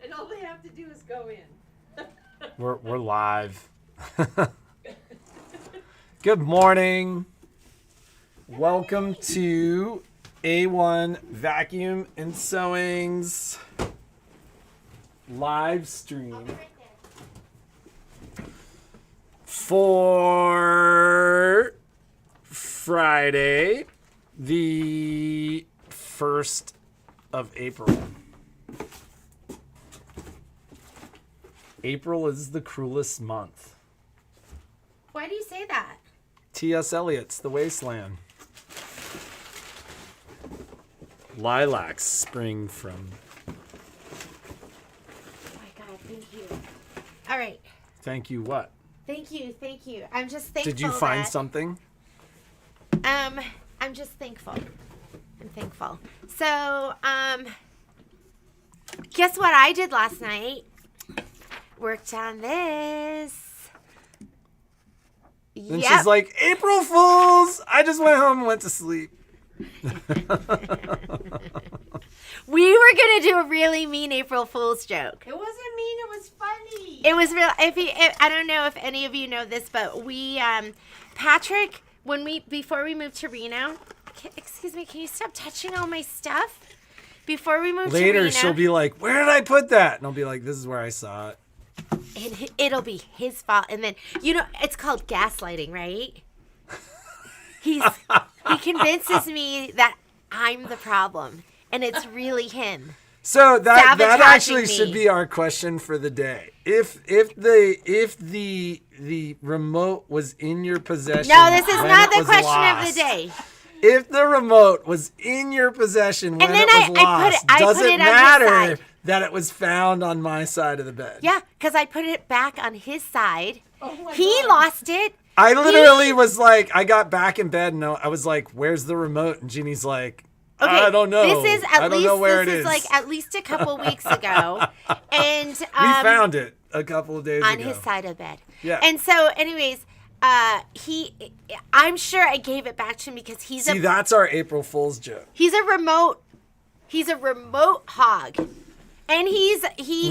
And all they have to do is go in. We're live. Good morning. Welcome to A1 Vacuum and Sewing's live stream for Friday, the 1st of April. April is the cruelest month. Why do you say that? T.S. Eliot's The Wasteland. Lilacs spring from... Oh my God, thank you. All right. Thank you what? Thank you. I'm just thankful. Did you find something? I'm just thankful. I'm thankful. So, guess what I did last night? Worked on this. And she's like, April Fools! I just went home and went to sleep. We were going to do a really mean April Fool's joke. It wasn't mean, it was funny. It was real. I don't know if any of you know this, but we, Patrick, before we moved to Reno, excuse me, can you stop touching all my stuff? Before we moved to Reno. Later, she'll be like, where did I put that? And I'll be like, this is where I saw it. And it'll be his fault. And then, it's called gaslighting, right? He convinces me that I'm the problem, and it's really him. So that actually me. should be our question for the day. If the remote was in your possession, No, this is when not it the was question lost, of the day. If the remote was in your possession when And then it was lost, I does put it it on his matter side. that it was found on my side of the bed? Yeah, because I put it back on his side. Oh my He God. lost it. I literally was like, I got back in bed and I was like, where's the remote? And Jeannie's like, Okay, I don't know. This is I don't know where it is. like at least a couple weeks ago, and We found it a couple of days on ago. his side of bed. Yeah. And so, anyways, I'm sure I gave it back to him because See, that's our April Fool's joke. he's a remote hog, and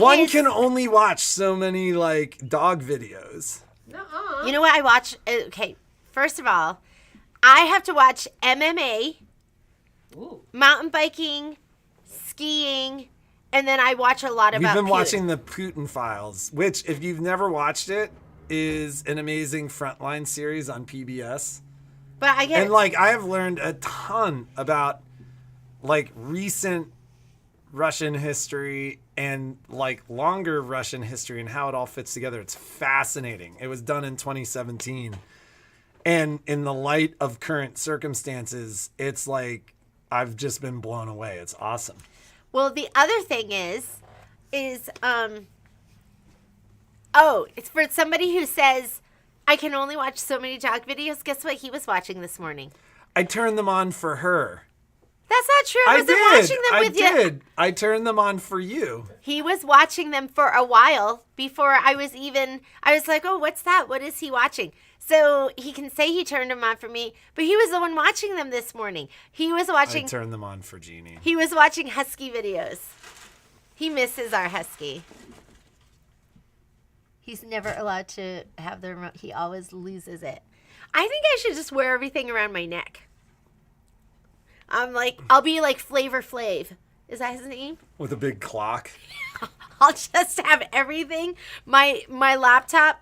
One can only watch so many like dog videos. You know what I watch? Okay, first of all, I have to watch MMA. Ooh. Mountain biking, skiing, and then I watch a lot about We've been Putin. watching the Putin Files, which, if you've never watched it, is an amazing Frontline series on PBS. But I get And like, I have learned a ton about like recent Russian history and like longer Russian history and how it all fits together. It's fascinating. It was done in 2017. And in the light of current circumstances, it's like, I've just been blown away. It's awesome. Well, the other thing is it's for somebody who says I can only watch so many dog videos. Guess what he was watching this morning? I turned them on for her. That's not true. I wasn't watching them with you. I did. I turned them on for you. He was watching them for a while before I was like, oh, what's that? What is he watching? So he can say he turned them on for me, but he was the one watching them this morning. I turned them on for Jeannie. He was watching husky videos. He misses our husky. He's never allowed to have the remote. He always loses it. I think I should just wear everything around my neck. I'll be like Flavor Flav. Is that his name? With a big clock. I'll just have everything. My laptop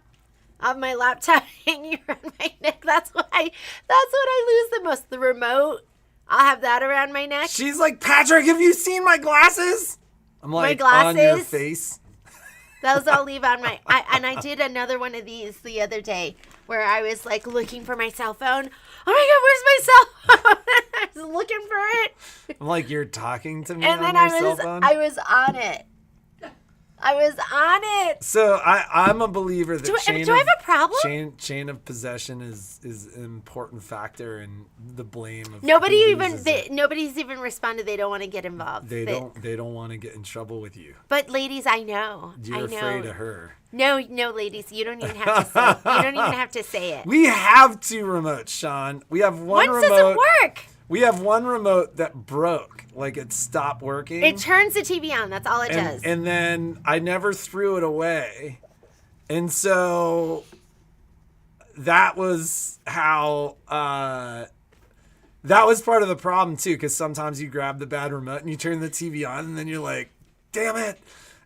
hanging around my neck. That's what I lose the most. The remote. I'll have that around my neck. She's like, Patrick, have you seen my glasses? I'm like, on your face. Those I'll leave on my... I did another one of these the other day where I was like looking for my cell phone. Oh my God, where's my cell phone? I was looking for it. I'm like, you're talking to me And on then your cell phone? I was on it. So I'm a believer that Do I have a problem? Chain of possession is an important factor in the blame of nobody's even responded. They don't want to get involved. They don't want to get in trouble with you. But ladies, I know. You're afraid of her. No, ladies, you don't even have to say. You don't even have to say it. We have two remotes, Sean. We have one One remote. doesn't work. We have one remote that broke. Like it stopped working. It turns the TV on. That's all it does. And then I never threw it away. And so that was how, that was part of the problem too. Cause sometimes you grab the bad remote and you turn the TV on and then you're like, damn it.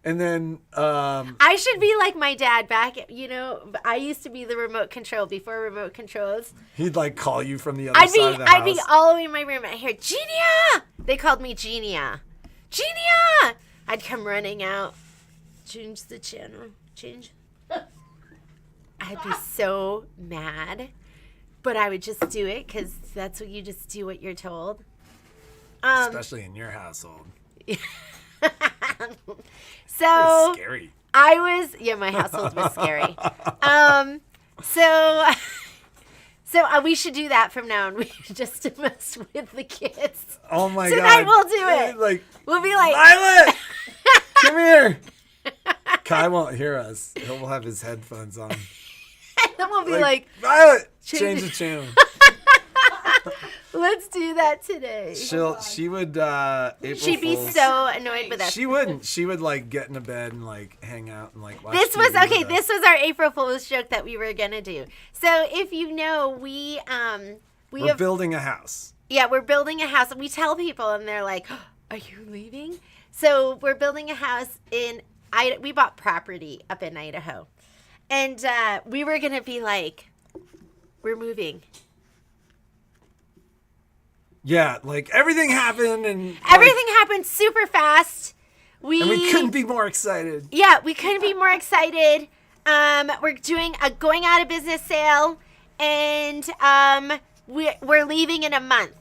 And then, I should be like my dad back. I used to be the remote control before remote controls. he'd like call you from the other side of the house. I'd be all the way in my room and I hear, Genia! They called me Genia. Genia! I'd come running out. Change the channel. Change. I'd be so mad. But I would just do it because that's what you just do what you're told. Especially in your household. So It's scary. my household was scary. We should do that from now on. We just to mess with the kids. Oh my Tonight God. we'll do it. Like, We'll be like, Violet, come here. Kai won't hear us. He'll have his headphones on. then we'll be like, Violet, change- change the channel. let's do that today. She would, April She'd be Fools. so annoyed with us. She wouldn't. She would like get in a bed and like hang out and like watch This TV was with okay. us. This was our April Fool's joke that we were gonna do. So if you know, we're building a house. Yeah, we're building a house. We tell people, and they're like, oh, "Are you leaving?" So we're building a house in Idaho. We bought property up in Idaho, and we were gonna be like, "We're moving." Yeah, like everything happened and Everything happened super fast. and we couldn't be more excited. Yeah, we couldn't be more excited. We're doing a going out of business sale, and we're leaving in a month.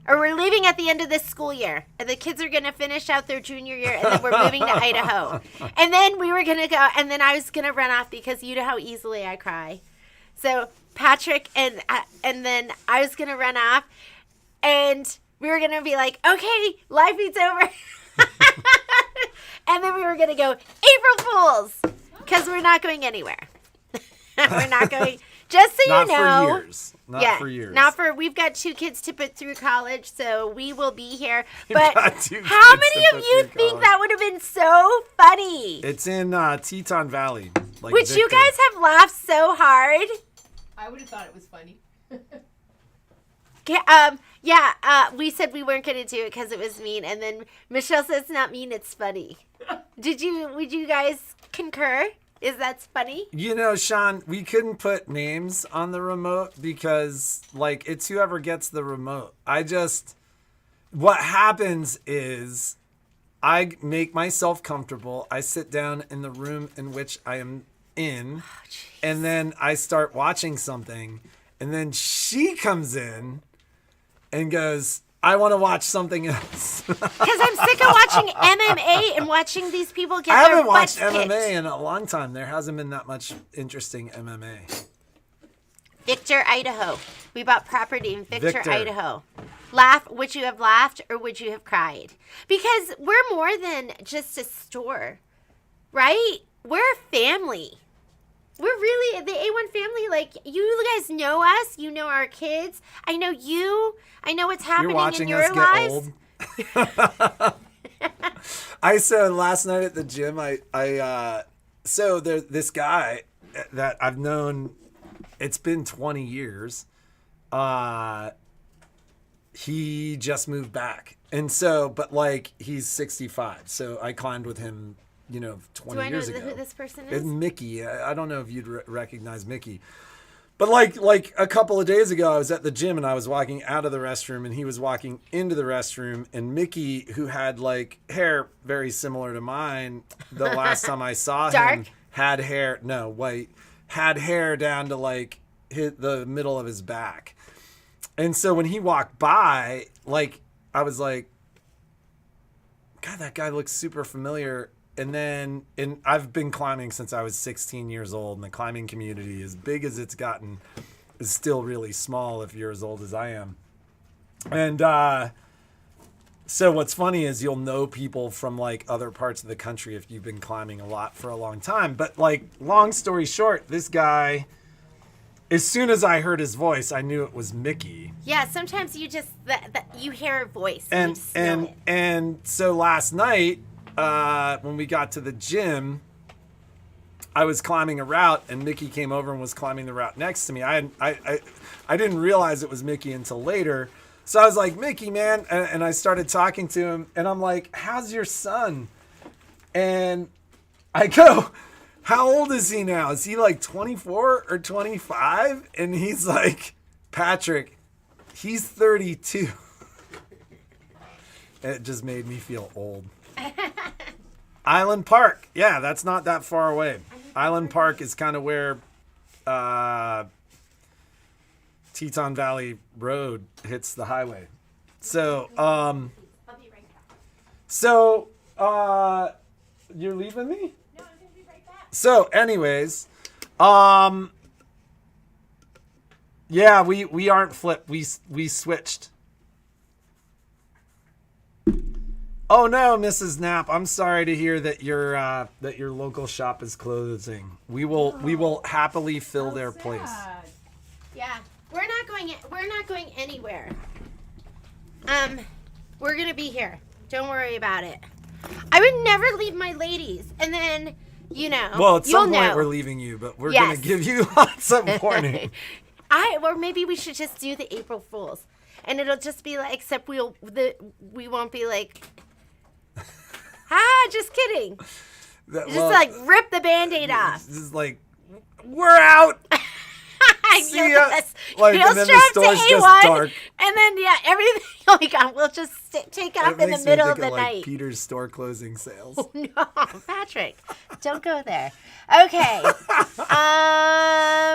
Or we're leaving at the end of this school year. And the kids are going to finish out their junior year, and then we're moving to Idaho. And then we were going to go, and then I was going to run off because you know how easily I cry. So Patrick, and then I was going to run off, and we were going to be like, okay, life eats over. And then we were going to go, April Fools, because we're not going anywhere. We're not going, just so Not you know. for years. Not for years. We've got 2 kids to put through college, so we will be here. You've But got 2 how kids many to of put you through think college. that would have been so funny? It's in Teton Valley. Like Which you Victor. guys have laughed so hard. I would have thought it was funny. We said we weren't going to do it because it was mean, and then Michelle says it's not mean, it's funny. Would you guys concur? Is that funny? You know, Sean, we couldn't put names on the remote because, like, it's whoever gets the remote. What happens is I make myself comfortable. I sit down in the room in which I am in, and then I start watching something, and then she comes in and goes, I want to watch something else. Because I'm sick of watching MMA and watching these people get I their haven't watched butts kicked. MMA in a long time. There hasn't been that much interesting MMA. Victor, Idaho. We bought property in Victor, Victor. Idaho. Would you have laughed or would you have cried? Because we're more than just a store, right? We're a family. We're really the A1 family. Like, you guys know us. You know our kids. I know you. I know what's happening You're watching in your us get lives. old. So last night at the gym, so there's this guy that I've known. It's been 20 years. He just moved back, and so, but like he's 65. So I climbed with him, 20 years ago. Do I know who this person It's is? Mickey. I don't know if you'd recognize Mickey. But like a couple of days ago, I was at the gym and I was walking out of the restroom and he was walking into the restroom, and Mickey, who had like hair very similar to mine, the last time I saw him, Dark? had hair, no, white, had hair down to like the middle of his back. And so when he walked by, like, I was like, God, that guy looks super familiar. And I've been climbing since I was 16 years old, and the climbing community, as big as it's gotten, is still really small if you're as old as I am. And so what's funny is you'll know people from like other parts of the country if you've been climbing a lot for a long time. But like, long story short, this guy as soon as I heard his voice, I knew it was Mickey. Yeah, sometimes you just you hear a voice And you just know it. and so last night, when we got to the gym, I was climbing a route, and Mickey came over and was climbing the route next to me. I didn't realize it was Mickey until later. So I was like, Mickey, man, and I started talking to him, and I'm like, how's your son? And I go, how old is he now? Is he like 24 or 25? And he's like, Patrick, he's 32. It just made me feel old. Island Park. Yeah, that's not that far away. Island Park is kind of where Teton Valley Road hits the highway. So, I'll be right back. so you're leaving me? No, I'm gonna be right back. So, anyways, yeah, we aren't flipped. We switched. Oh no, Mrs. Knapp, I'm sorry to hear that your local shop is closing. We will happily fill their place. Yeah, we're not going anywhere. We're gonna be here. Don't worry about it. I would never leave my ladies, and then Well, at some you'll point know. we're leaving you, but we're Yes. gonna give you lots of warning. Or maybe we should just do the April Fools, and it'll just be like, except we won't be like, just kidding. Just like rip the Band-Aid off. Just like, we're out. See ya. Like, You'll and then the strap store's to just A1, dark. And then everything will be gone. We'll just take off It in the makes me middle think of the like night. Peter's store closing sales. No, Patrick, don't go there. Okay.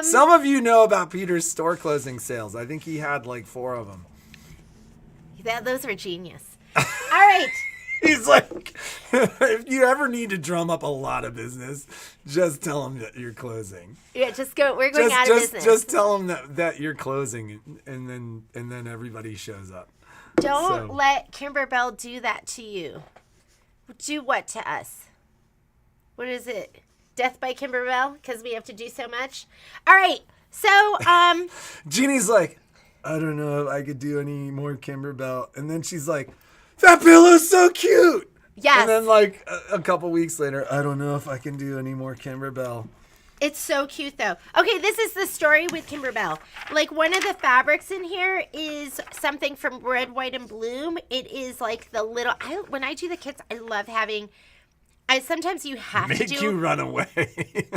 Some of you know about Peter's store closing sales. I think he had like 4 of them. Those were genius. All right. He's like, if you ever need to drum up a lot of business, just tell him that you're closing. Yeah, just go. We're going out of business. Just tell him that you're closing, and then everybody shows up. Don't let Kimber Bell do that to you. Do what to us? What is it? Death by Kimber Bell? Because we have to do so much? All right. So, Jeannie's like, I don't know if I could do any more Kimber Bell. And then she's like, that pillow's so cute. yes. And then like a couple weeks later, I don't know if I can do any more Kimber Bell. It's so cute, though. Okay, this is the story with Kimber Bell. Like, one of the fabrics in here is something from Red, White, and Bloom. It is like the little... when I do the kits, I love having... sometimes you have to do... Make you run away.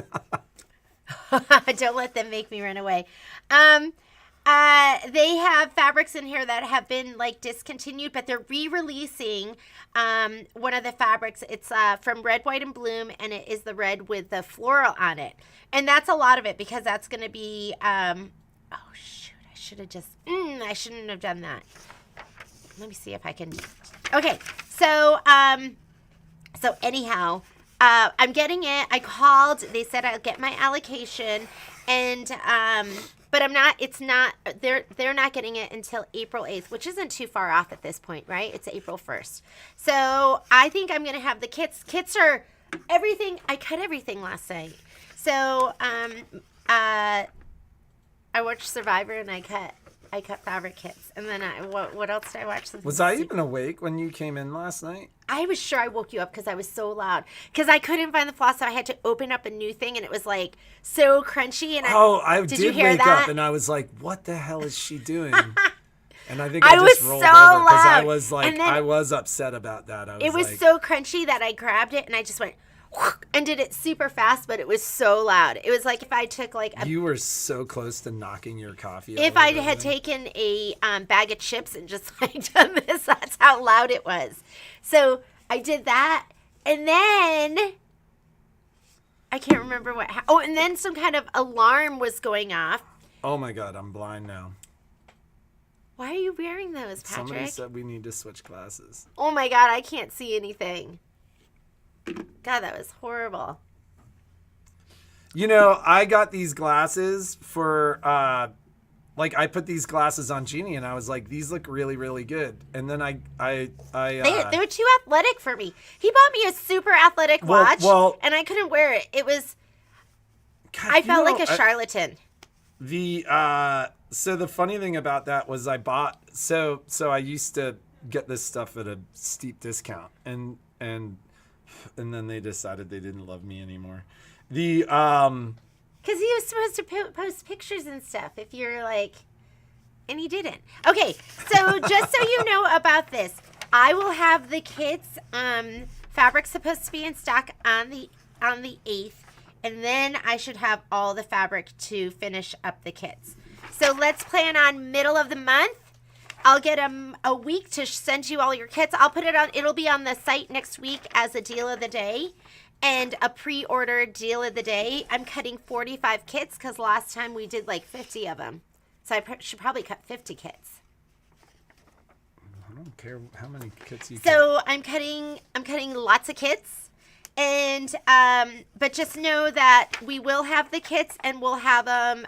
Don't let them make me run away. They have fabrics in here that have been like discontinued, but they're re-releasing one of the fabrics. It's from Red, White, and Bloom, and it is the red with the floral on it. And that's a lot of it because that's going to be, oh shoot, I should have just, I shouldn't have done that. Let me see if I can, okay. So anyhow, I'm getting it. I called, they said I'll get my allocation, and, but they're not getting it until April 8th, which isn't too far off at this point, right? It's April 1st. So I think I'm going to have the kits. Kits are everything. I cut everything last night. So I watched Survivor, and I cut fabric kits. And then what else did I watch? Was I even awake when you came in last night? I was sure I woke you up because I was so loud. Because I couldn't find the floss, so I had to open up a new thing, and it was like so crunchy. And I did did you hear wake that? up, and I was like, "What the hell is she doing?" And I think I I just was rolled so over because I loud. was like, And then I was upset about that. It was like, so crunchy that I grabbed it and I just went and did it super fast, but it was so loud. It was like if I took like a, you were so close to knocking your coffee. if all I over had everything. taken a bag of chips and just like done this. That's how loud it was. So I did that, and then I can't remember what. And then some kind of alarm was going off. Oh my God, I'm blind now. Why are you wearing those, Patrick? Somebody said we need to switch glasses. Oh my God, I can't see anything. God, that was horrible. You know, I got these glasses for, like, I put these glasses on Jeannie, and I was like, these look really, really good. And then They were too athletic for me. He bought me a super athletic watch, well- and I couldn't wear it. It was, God, I you felt know, like a charlatan. So the funny thing about that was I bought so I used to get this stuff at a steep discount and then they decided they didn't love me anymore. Because he was supposed to post pictures and stuff if you're like, and he didn't. Okay, so just so you know about this, I will have the kits. Fabric's supposed to be in stock on the 8th, and then I should have all the fabric to finish up the kits. So let's plan on middle of the month. I'll get a week to send you all your kits. I'll put it on. It'll be on the site next week as a deal of the day and a pre-order deal of the day. I'm cutting 45 kits because last time we did like 50 of them. So I should probably cut 50 kits. I don't care how many kits you So I'm cutting lots of kits. And but just know that we will have the kits and we'll have them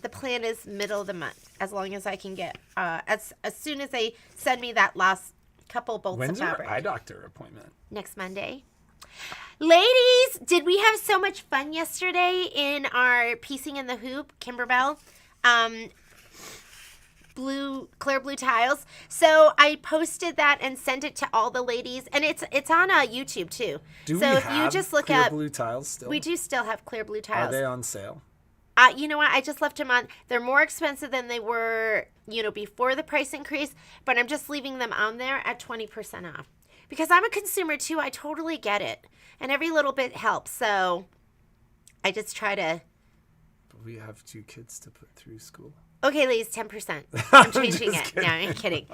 the plan is middle of the month, as long as I can get as soon as they send me that last couple bolts When's of fabric. your eye doctor appointment? Next Monday. Ladies, did we have so much fun yesterday in our piecing in the hoop, Kimberbell? Clear blue tiles. So I posted that and sent it to all the ladies, and it's on YouTube too. Do so we if have you just look clear up blue tiles still? We do still have clear blue tiles. Are they on sale? You know what? I just left them on. They're more expensive than they were, before the price increase, but I'm just leaving them on there at 20% off. Because I'm a consumer too. I totally get it. And every little bit helps. So I just try to. But we have 2 kids to put through school. Okay, ladies, 10%. I'm changing it. No, I'm kidding.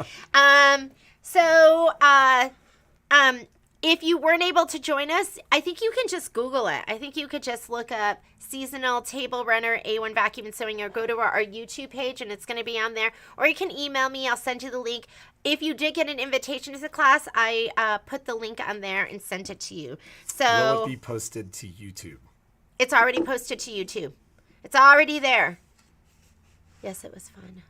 If you weren't able to join us, I think you can just Google it. I think you could just look up seasonal table runner A1 vacuum and sewing, or go to our YouTube page and it's going to be on there. Or you can email me. I'll send you the link. If you did get an invitation to the class, I put the link on there and sent it to you. So will it be posted to YouTube? It's already posted to YouTube. It's already there. Yes, it was fun.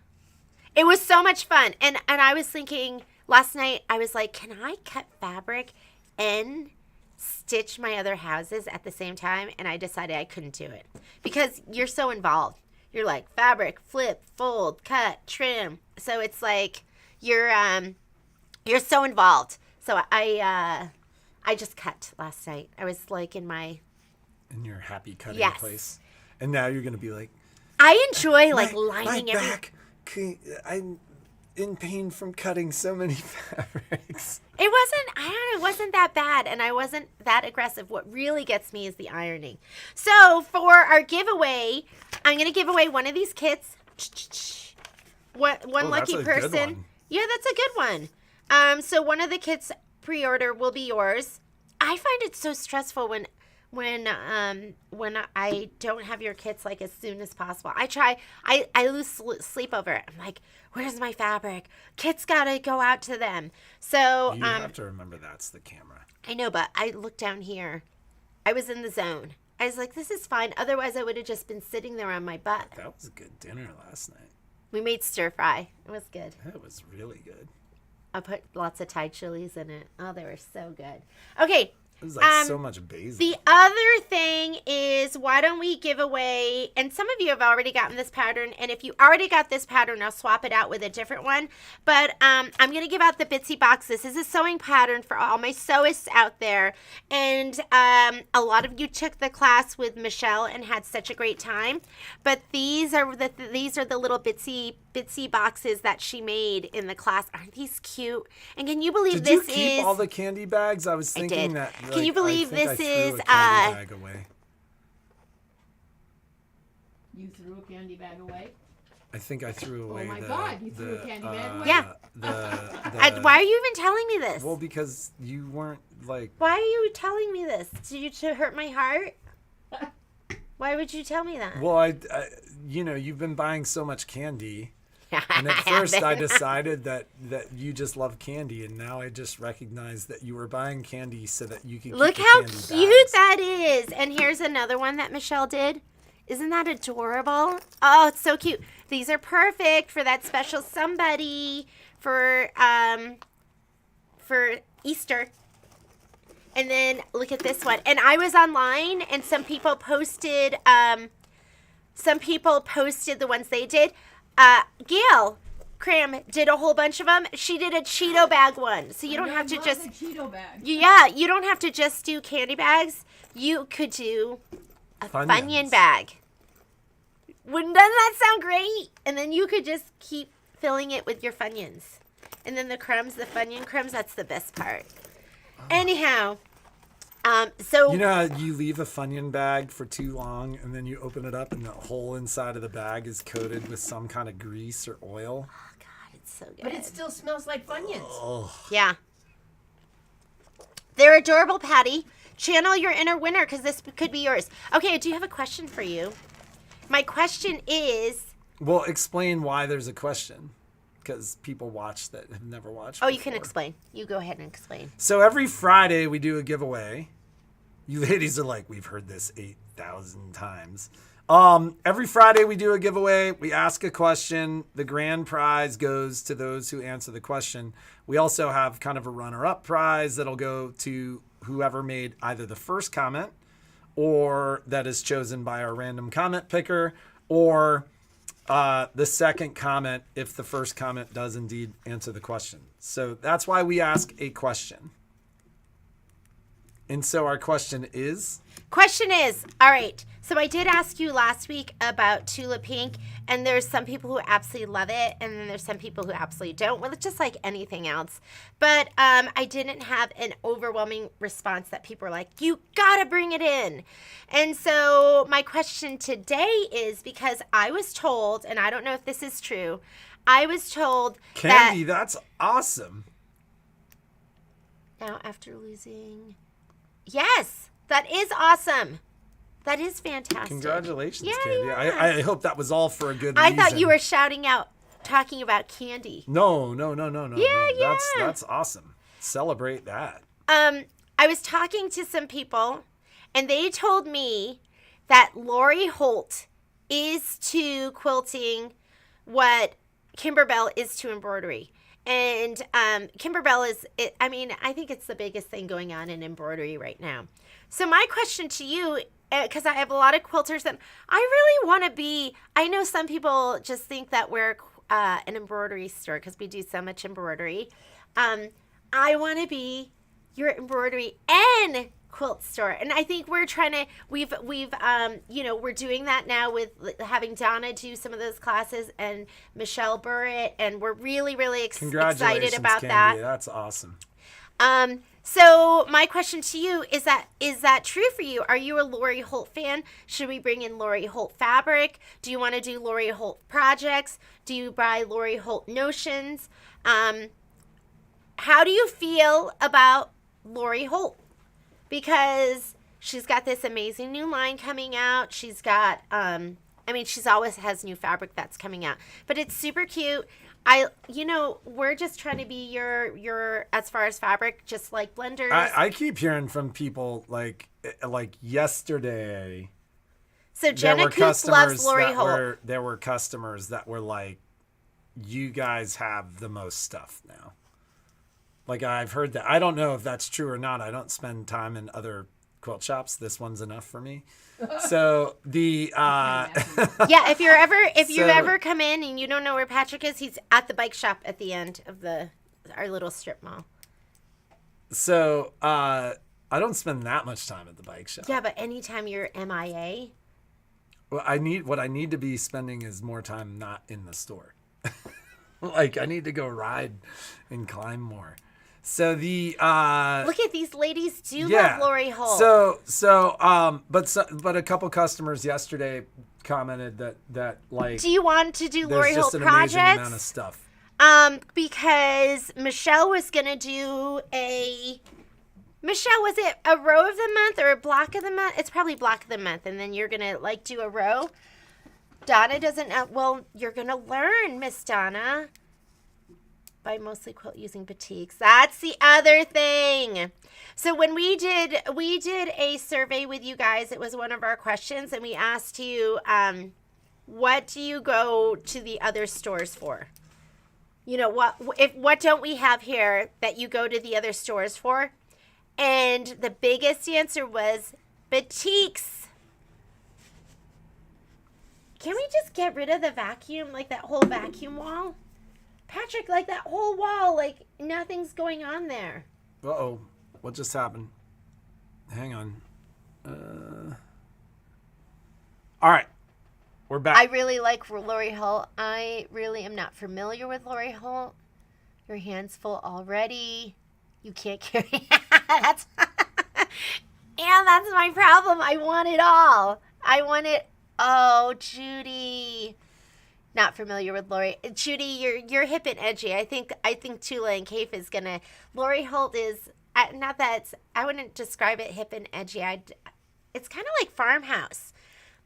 It was so much fun. And I was thinking last night, I was like, can I cut fabric and stitch my other houses at the same time? And I decided I couldn't do it because you're so involved. You're like fabric, flip, fold, cut, trim. So it's like you're so involved. So I just cut last night. I was like in your happy cutting yes. place. And now you're going to be like, I enjoy lining my every. back. I'm in pain from cutting so many fabrics. It wasn't that bad, and I wasn't that aggressive. What really gets me is the ironing. So for our giveaway, I'm going to give away one of these kits. One lucky that's a person. good one. Yeah, that's a good one. So one of the kits pre-order will be yours. I find it so stressful when I don't have your kits like as soon as possible. I lose sleep over it. I'm like, where's my fabric? Kits gotta go out to them. So you have to remember that's the camera. I know, but I looked down here. I was in the zone. I was like, this is fine. Otherwise, I would have just been sitting there on my butt. That was a good dinner last night. We made stir fry. It was good. That was really good. I put lots of Thai chilies in it. Oh, they were so good. Okay. It was like so much basil. The other thing is, why don't we give away, and some of you have already gotten this pattern, and if you already got this pattern, I'll swap it out with a different one. But I'm going to give out the Bitsy box. This is a sewing pattern for all my sewists out there. And a lot of you took the class with Michelle and had such a great time. But these are the little Bitsy boxes that she made in the class. Aren't these cute? And can you believe Did you keep all the candy bags? I was thinking that. Can you believe this is a candy bag away. You threw a candy bag away? I think I threw away. Oh my God! You threw a candy bag away? Yeah. Why are you even telling me this? Well, because you weren't like. Why are you telling me this? Did you to hurt my heart? Why would you tell me that? Well, you've been buying so much candy. And at first I decided that you just love candy, and now I just recognize that you were buying candy so that you could look keep how the candy cute bags. that is. And here's another one that Michelle did. Isn't that adorable? Oh, it's so cute. These are perfect for that special somebody for Easter. And then look at this one. And I was online, and some people posted some people posted the ones they did. Gail Cram did a whole bunch of them. She did a Cheeto bag one, so you don't have to just. The Cheeto bag. Yeah, you don't have to just do candy bags. You could do a Funyun bag. Doesn't that sound great? And then you could just keep filling it with your Funyuns. And then the crumbs, the Funyun crumbs, that's the best part. Oh. Anyhow, so... You know how you leave a Funyun bag for too long, and then you open it up, and the whole inside of the bag is coated with some kind of grease or oil? Oh, God, it's so good. But it still smells like Funyuns. Oh. Yeah. They're adorable, Patty. Channel your inner winner, because this could be yours. Okay, I do have a question for you. My question is... Well, explain why there's a question. Because people watch that have never watched before. You can explain. You go ahead and explain. So every Friday we do a giveaway. You ladies are like, we've heard this 8,000 times. Every Friday we do a giveaway. We ask a question. The grand prize goes to those who answer the question. We also have kind of a runner-up prize that'll go to whoever made either the first comment or that is chosen by our random comment picker, or the second comment if the first comment does indeed answer the question. So that's why we ask a question. And so our question is? All right, so I did ask you last week about Tulip Pink, and there's some people who absolutely love it, and then there's some people who absolutely don't. Well, it's just like anything else. But I didn't have an overwhelming response that people were like, you gotta bring it in. And so my question today is, because I was told, and I don't know if this is true, I was told Candy, that's awesome. Now after losing... Yes, that is awesome. That is fantastic. Congratulations, yeah, Candy. Yeah. I hope that was all for a good I reason. thought you were shouting out, talking about candy. No. Yeah. That's awesome. Celebrate that. I was talking to some people, and they told me that Lori Holt is to quilting what Kimberbell is to embroidery. And Kimberbell is, I think it's the biggest thing going on in embroidery right now. So my question to you, because I have a lot of quilters that I really want to be, I know some people just think that we're an embroidery store because we do so much embroidery. I want to be your embroidery and quilt store, and I think we're trying to we're doing that now with having Donna do some of those classes and Michelle Burritt, and we're really excited about Candy. that. That's awesome. So my question to you is that true for you? Are you a Lori Holt fan? Should we bring in Lori Holt fabric? Do you want to do Lori Holt projects? Do you buy Lori Holt notions? How do you feel about Lori Holt? Because she's got this amazing new line coming out. She's got, she's always has new fabric that's coming out, but it's super cute. We're just trying to be your as far as fabric, just like blenders. I keep hearing from people like yesterday. So Jenna Coop loves Lori Holt. There were customers that were like, you guys have the most stuff now. Like, I've heard that. I don't know if that's true or not. I don't spend time in other quilt shops. This one's enough for me. So the yeah, if you ever come in and you don't know where Patrick is, he's at the bike shop at the end of our little strip mall. So I don't spend that much time at the bike shop. Yeah, but anytime you're MIA. Well, what I need to be spending is more time not in the store. Like, I need to go ride and climb more. So the look at these ladies love Lori Holt. But a couple customers yesterday commented that like, do you want to do Lori Holt an projects? Amazing amount of stuff. Because Michelle was gonna do was it a row of the month or a block of the month? It's probably block of the month, and then you're gonna do a row. Donna doesn't know. Well, you're gonna learn, Miss Donna. By mostly quilt using batiks. That's the other thing. So when we did a survey with you guys, it was one of our questions, and we asked you, what do you go to the other stores for? What don't we have here that you go to the other stores for? And the biggest answer was batiks. Can we just get rid of the vacuum, like that whole vacuum wall? Patrick, like that whole wall, like nothing's going on there. Uh-oh. What just happened? Hang on. All right. We're back. I really like Lori Holt. I really am not familiar with Lori Holt. Your hand's full already. You can't carry. That's my problem. I want it all. I want it. Oh, Judy. Not familiar with Lori. Judy, you're hip and edgy. I think Tula and Kafe is gonna. Lori Holt is not that it's, I wouldn't describe it hip and edgy. It's kind of like farmhouse,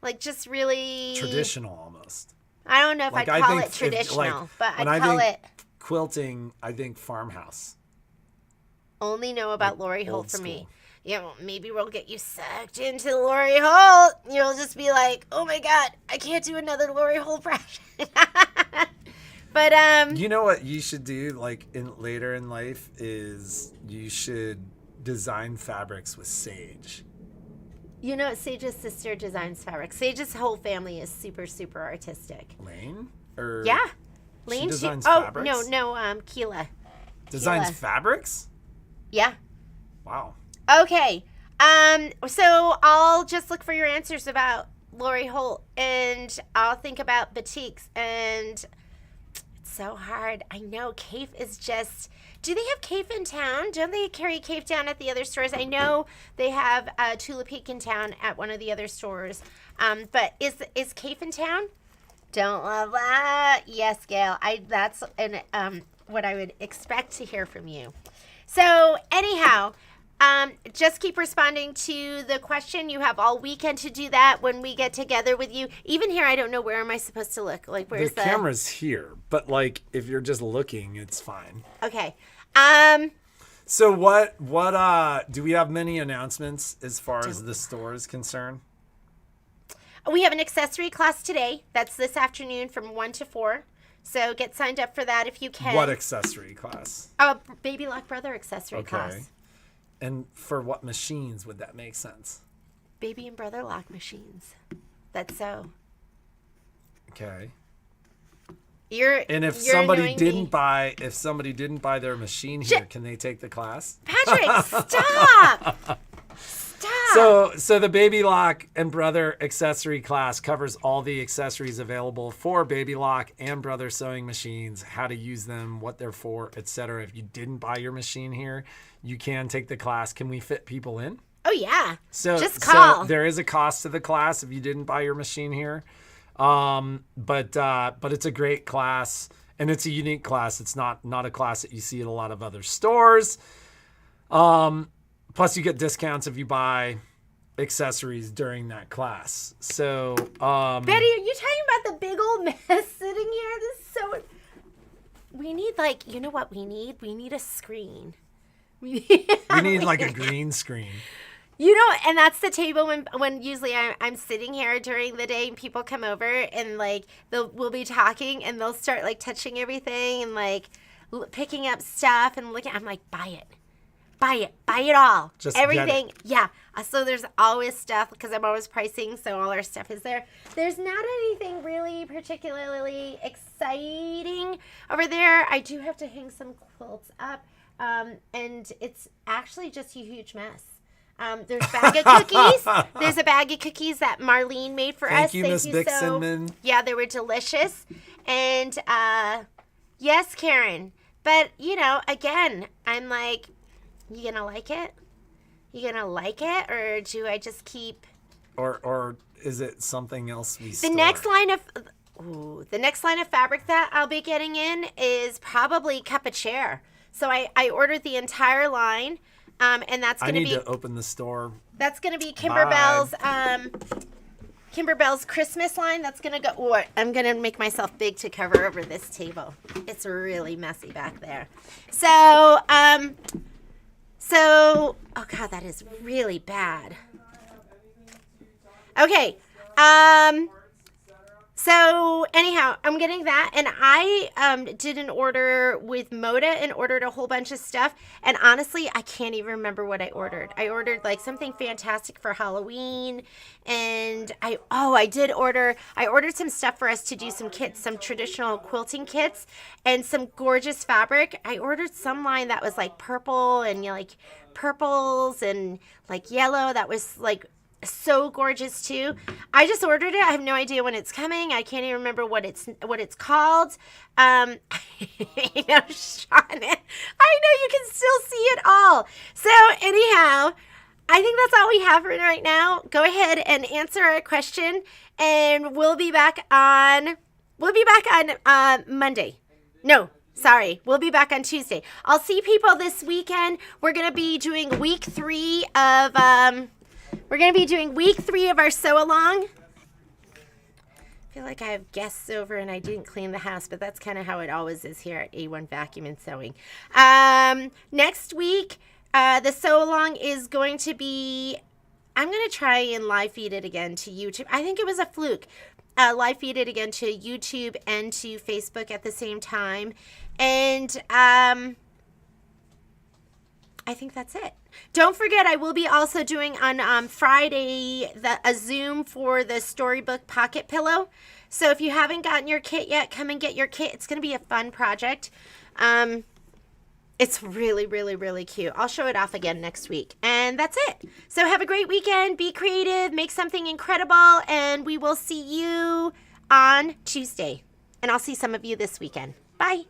like just really traditional almost. I don't know if Like, I'd I call think it traditional, if, but when I'd call think it. Quilting, I think farmhouse. Only know about Like Lori Holt old for me. school. Yeah, well, maybe we'll get you sucked into Lori Holt. You'll just be like, oh my God, I can't do another Lori Holt project. But You know what you should do, like later in life, is you should design fabrics with sage. you know, Sage's sister designs fabric. Sage's whole family is super, super artistic. Lane? Or Yeah. she Lane, designs oh, fabrics? no, Keela. Designs Keela. fabrics? Yeah. Wow. Okay. So I'll just look for your answers about Lori Holt, and I'll think about batiks, and it's so hard. I know Kafe is just. Do they have Kafe in town? Don't they carry Kafe down at the other stores? I know they have Tula Peak in town at one of the other stores. But is Kafe in town? Don't love that. Yes, Gail. That's what I would expect to hear from you. So anyhow, just keep responding to the question. You have all weekend to do that when we get together with you. Even here, I don't know, where am I supposed to look? Like, where's The camera's here, but like if you're just looking, it's fine. Okay. So what do we have many announcements as far as the store is concerned? We have an accessory class today. That's this afternoon from 1 to 4. So get signed up for that if you can. What accessory class? Baby Lock Brother accessory class. And for what machines would that make sense? Baby and Brother lock machines. That's so. Okay. And if somebody didn't buy their machine here, can they take the class? Patrick, stop! Stop! So the Baby Lock and Brother accessory class covers all the accessories available for Baby Lock and Brother sewing machines, how to use them, what they're for, etc. If you didn't buy your machine here, you can take the class. Can we fit people in? Oh yeah. So just call. So there is a cost to the class if you didn't buy your machine here. But it's a great class, and it's a unique class. It's not a class that you see at a lot of other stores. Plus you get discounts if you buy accessories during that class. So, Betty, are you talking about the big old mess sitting here? This is so. We need you know what we need? We need a screen. We need like a green screen. You know, and that's the table when usually I'm sitting here during the day and people come over and we'll be talking and they'll start touching everything and picking up stuff and looking. I'm like, buy it all. Just everything. get it. Yeah. So there's always stuff because I'm always pricing. So all our stuff is there. There's not anything really particularly exciting over there. I do have to hang some quilts up. And it's actually just a huge mess. There's a bag of cookies. There's a bag of cookies that Marlene made for us. Thank you, Miss Bixenman. Yeah, they were delicious. And yes, Karen. But, again, I'm like, you going to like it? You going to like it? Or do I just keep... Or is it something else we store? The next line of fabric that I'll be getting in is probably cup a chair. So I ordered the entire line. And that's going to be... I need to open the store. That's going to be Kimber Bell's Christmas line. That's going to go... Oh, I'm going to make myself big to cover over this table. It's really messy back there. So, oh God, that is really bad. Okay. So anyhow, I'm getting that, and I did an order with Moda and ordered a whole bunch of stuff. And honestly, I can't even remember what I ordered. I ordered like something fantastic for Halloween, and I ordered some stuff for us to do some kits, some traditional quilting kits, and some gorgeous fabric. I ordered some line that was like purple and like purples and like yellow. That was like so gorgeous too. I just ordered it. I have no idea when it's coming. I can't even remember what it's called. I know, Sean. I know you can still see it all. So anyhow, I think that's all we have for right now. Go ahead and answer our question, and we'll be back on Monday. No, sorry. We'll be back on Tuesday. I'll see people this weekend. We're going to be doing week 3 of our sew along. I feel like I have guests over and I didn't clean the house, but that's kind of how it always is here at A1 Vacuum and Sewing. Next week, the sew along is going to be, I'm going to try and live feed it again to YouTube. I think it was a fluke. Live feed it again to YouTube and to Facebook at the same time. And I think that's it. Don't forget, I will be also doing on Friday a Zoom for the Storybook Pocket Pillow. So if you haven't gotten your kit yet, come and get your kit. It's going to be a fun project. It's really, really, really cute. I'll show it off again next week. And that's it. So have a great weekend. Be creative. Make something incredible. And we will see you on Tuesday. And I'll see some of you this weekend. Bye.